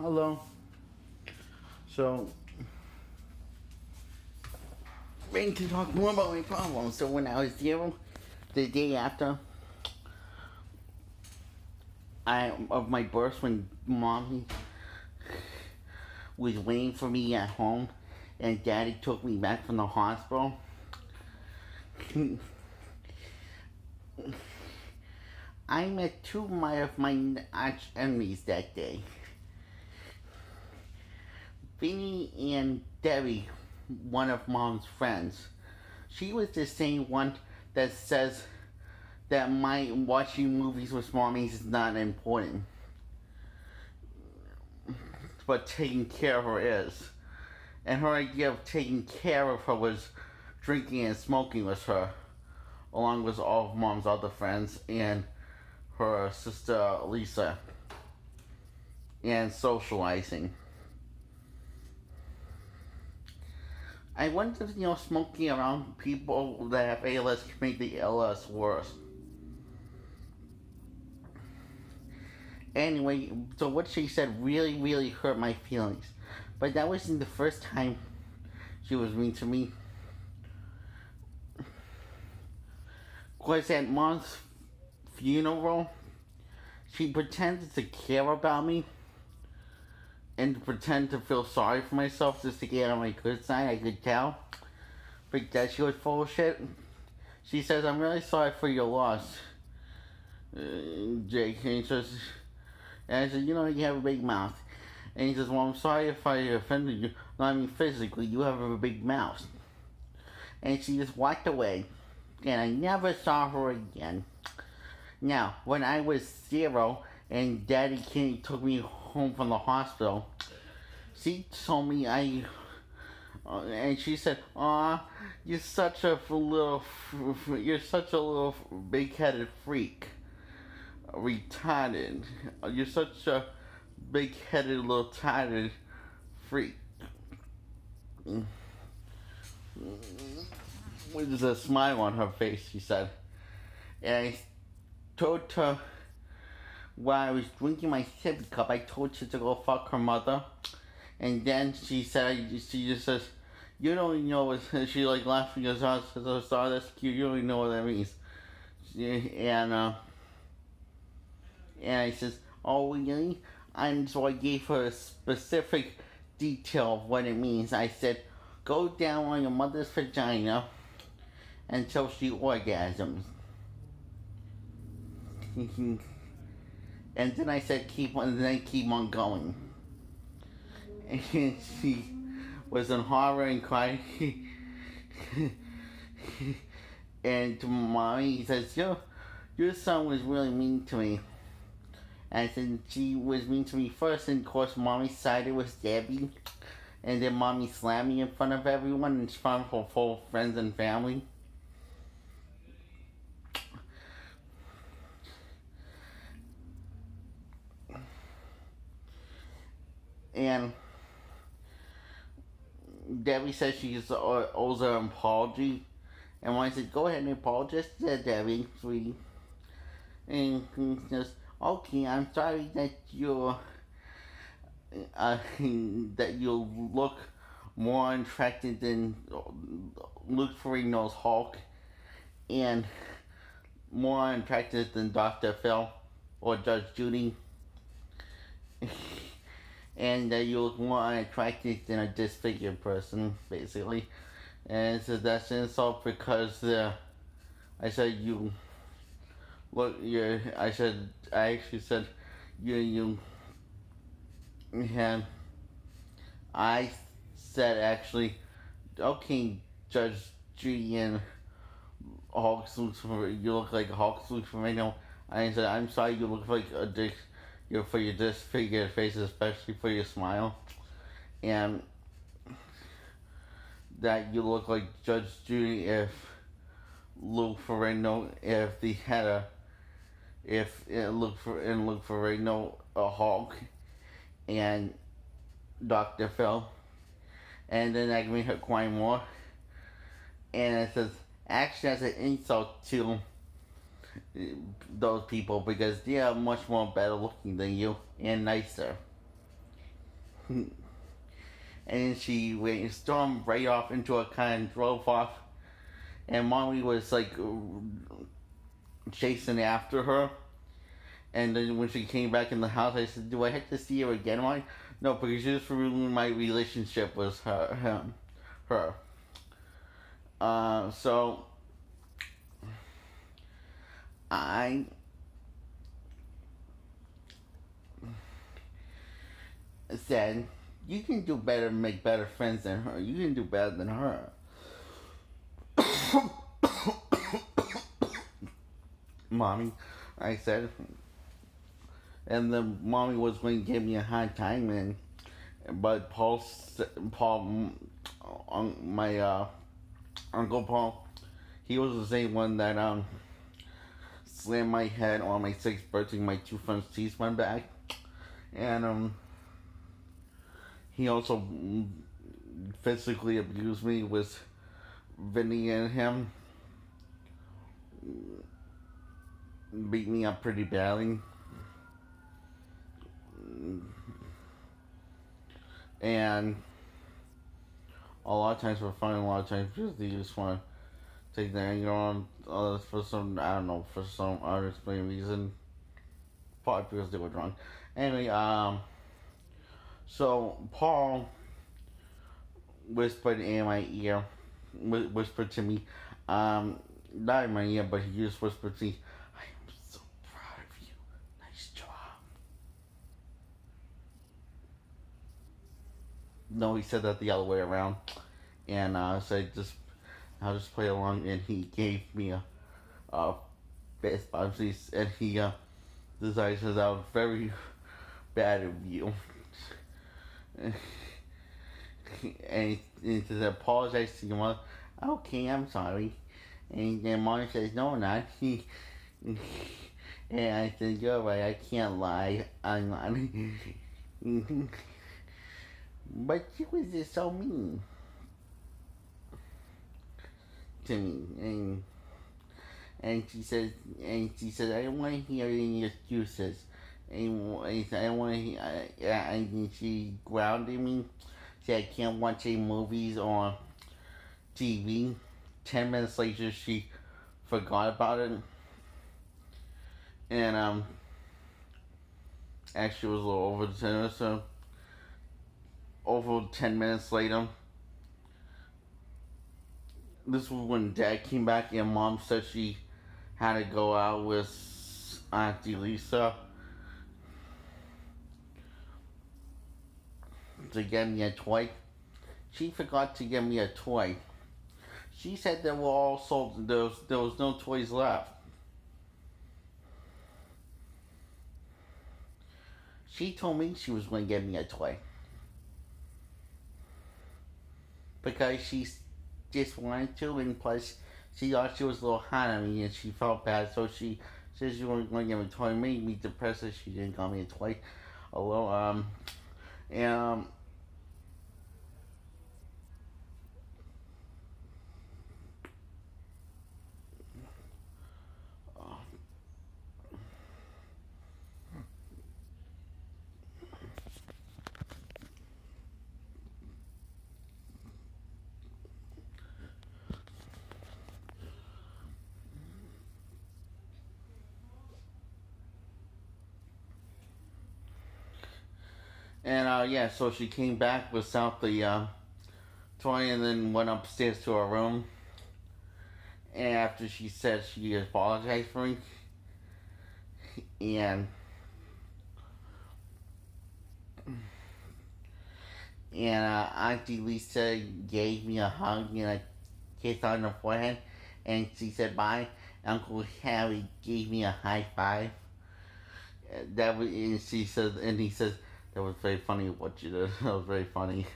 Hello. So, ready to talk more about my problems. So when I was zero, the day after of my birth, when mommy was waiting for me at home, and daddy took me back from the hospital, I met two of my arch enemies that day. Vinny and Debbie, one of mom's friends. She was the same one that says that my watching movies with mommies is not important, but taking care of her is. And her idea of taking care of her was drinking and smoking with her, along with all of mom's other friends and her sister Lisa, and socializing. I wonder if, smoking around people that have ALS can make the ALS worse. Anyway, so what she said really, really hurt my feelings. But that wasn't the first time she was mean to me. Because at mom's funeral, she pretended to care about me and pretend to feel sorry for myself just to get on my good side. I could tell. But that she was full of shit. She says, "I'm really sorry for your loss, Jake." And I said, "You have a big mouth." And he says, "Well, I'm sorry if I offended you. No, I mean physically, you have a big mouth." And she just walked away. And I never saw her again. Now, when I was zero and Daddy took me home from the hospital, she told me and she said, "Aw, you're such a little big-headed freak, retarded. You're such a big-headed little retarded freak." With a smile on her face, she said. And I told her, while I was drinking my sippy cup, I told her to go fuck her mother. And then she just says, "You don't know what," she laughing as I says, "Oh, that's cute, you don't even know what that means." And I says, "Oh, really?" And so I gave her a specific detail of what it means. I said, "Go down on your mother's vagina until she orgasms." And then I said, keep on going. And she was in horror and cried. And to mommy, he says, your son was really mean to me." And I said, "She was mean to me first," and of course mommy sided with Debbie. And then mommy slammed me in front of everyone, in front of her full friends and family. And Debbie says she owes her an apology. And when I said, "Go ahead and apologize to Debbie, sweetie." And he says, "Okay, I'm sorry that that you look more attractive than Luke Ferrigno's Hulk, and more attractive than Dr. Phil or Judge Judy, and that you look more attractive than a disfigured person," basically. And so that's an insult because I said you look. I actually said you have. I said actually, "Okay, Judge Judy and Hulk you look like a Hulk Superman." I said, "I'm sorry, you look like a dick. For your disfigured face, especially for your smile, and that you look like Judge Judy if Luke Ferrigno, if they had Luke Ferrigno a Hulk and Dr. Phil," and then that made her cry more. And it says, actually, as an insult to those people because they are much more better looking than you and nicer. and she went stormed right off into a car and drove off. And mommy was like chasing after her. And then when she came back in the house, I said, "Do I have to see her again, Mommy?" No, because you just ruined my relationship with her. So I said, "You can do better, make better friends than her. You can do better than her." Mommy, I said, and the mommy was going to give me a hard time, but Paul, my Uncle Paul, he was the same one that slammed my head on my 6th birthday. My two front teeth went back, and he also physically abused me with Vinny and him. Beat me up pretty badly. And a lot of times for fun, a lot of times because they just want to take the anger on for some, I don't know, for some unexplained reason. Probably because they were drunk. Anyway, so Paul whispered in my ear, whispered to me, not in my ear, but he just whispered to me, "I am so proud of you. Nice job." No, he said that the other way around. And so I'll just play along, and he gave me a fist bump, and he decided that I was very bad of you. And he says, "Apologize to your mother." "Okay, I'm sorry." And then Mom says, "No, not." And I said, "You're right, I can't lie. I'm not." But she was just so mean to me, and she said, "I don't want to hear any excuses." And I don't want to. And she grounded me. Said I can't watch any movies on TV. 10 minutes later, she forgot about it, and actually, it was a little over 10 minutes. So over 10 minutes later, this was when Dad came back, and Mom said she had to go out with Auntie Lisa to get me a toy. She forgot to get me a toy. She said they were all sold. There was no toys left. She told me she was going to get me a toy because she just wanted to, and plus she thought she was a little hot on me, and she felt bad, so she said she wasn't going to give me a toy. It made me depressed that she didn't get me a toy. Although, and yeah, so she came back without the toy, and then went upstairs to her room. And after she said she apologized for me, and Auntie Lisa gave me a hug and a kiss on the forehead, and she said bye. Uncle Harry gave me a high five. That was, and she said, and he says, "That was very funny what you did. That was very funny."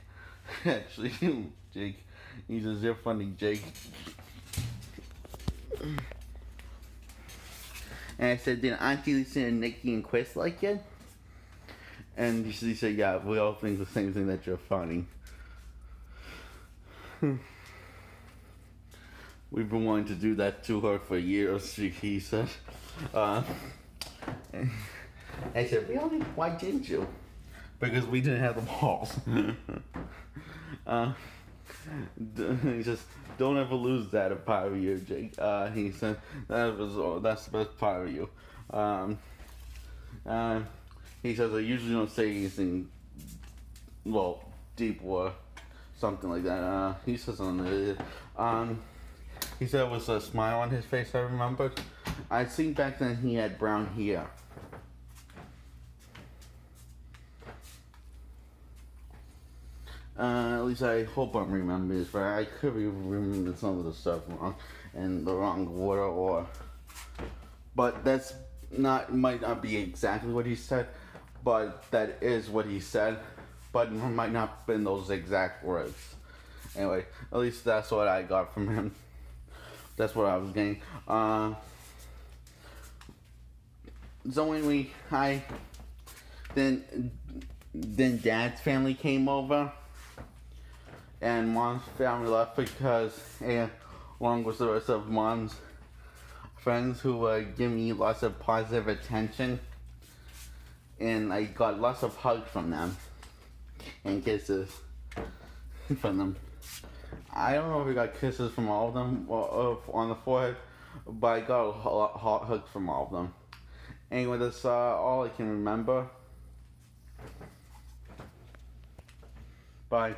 Actually, Jake, he says, "You're funny, Jake." And I said, "Did Auntie Lisa and Nikki and Chris like it?" And she said, "Yeah, we all think the same thing, that you're funny." We've been wanting to do that to her for years, he said. I said, "Really? Why didn't you?" because we didn't have the balls. He says, don't ever lose that part of you, Jake. He said, that's the best part of you. He says, I usually don't say anything, well, deep or something like that. He says something. He said it was a smile on his face, I remembered. I'd seen back then he had brown hair. At least I hope I'm remembering this right. I could be remembering some of the stuff wrong and the wrong order, but that's might not be exactly what he said, but that is what he said, but it might not have been those exact words. Anyway, at least that's what I got from him. That's what I was getting. So anyway, then Dad's family came over, and Mom's family left because, along with the rest of Mom's friends who were giving me lots of positive attention, and I got lots of hugs from them and kisses from them. I don't know if I got kisses from all of them on the forehead, but I got a lot of hugs from all of them. Anyway, that's all I can remember. Bye.